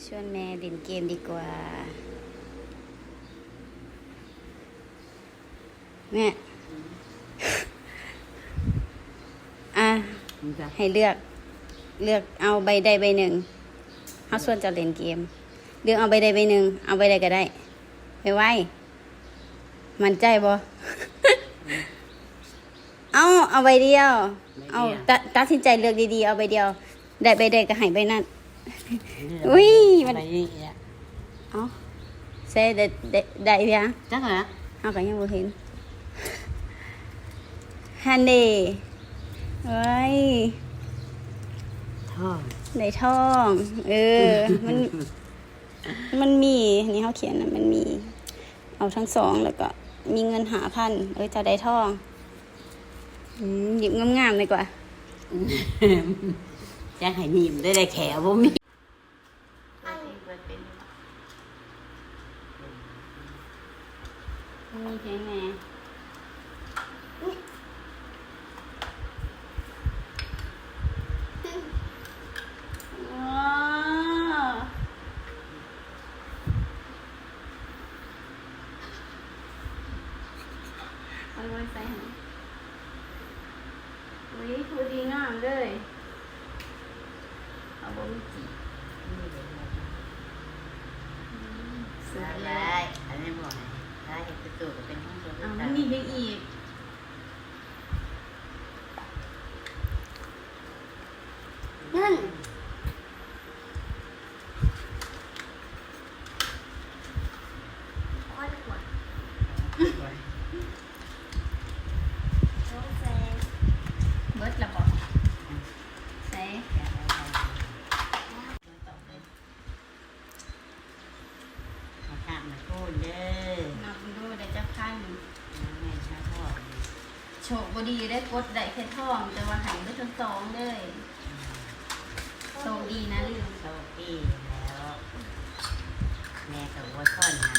ชวนแม่เล่นเกมดีกว่าแม่อ่ะให้เลือกเอาใบใดใบหนึ่งเขาส่วนจะเล่นเกมเลือกเอาใบใดใบหนึ่งเอาใบใดก็ได้ไปไว้มันใจบ่ เอาใบเดียวเอาตัดสินใจเลือกดีๆเอาใบเดียวได้ใบใดก็ให้ใบนั้นอุ้ยมันเอาเซ่ได้เพียงจักเหรอเอาก็ยังบ่เห็นฮันเดเฮ้ยท่องได้ทอง มันมีนี่เขาเขียนนะมันมีเอาทั้งสองแล้วก็มีเงิน5,000จะได้ทองหยิบงามๆเลยกว่าจังให้ยิ้มได้แขวบ่มีเพลงไงไว้ใส่หน่อยอุ้ยพูดดีงามเลยเอาบ่มีจีเสือเล ได้ ย อันนี้บอกได้เห็นตัวก็เป็นห้องโถง มันมีเพลงอีกนั่นเบิดละบอกใส่มาข้ามมาพูดเด้อ นับดูได้จะพัน แม่ชาพ่อ โชคบดีได้กดได้แค่ทองแต่ว่าหายไปทั้งสองเลยโชคดีนะลืม โชคดีแล้วแม่กับว่าท่อนนะ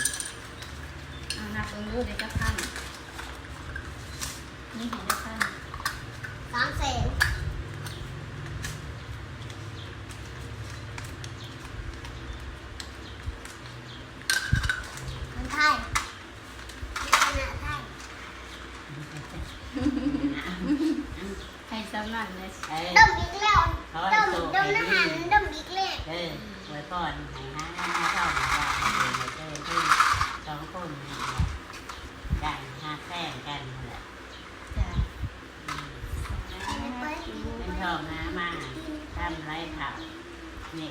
เอานับดูได้จะพันนี่เห็นได้พัน300,000คนไทยคณะไทย ให้สำนักเลย ดมอีกแล้วดมอาหารดมอีกแล้ว ไว้ก่อนให้ห้าเท่าหาว่าเจอที่สองคนได้ห้าแท่งกันแหละ จ้ะ เป็นทองนะมาทำไรผักนี่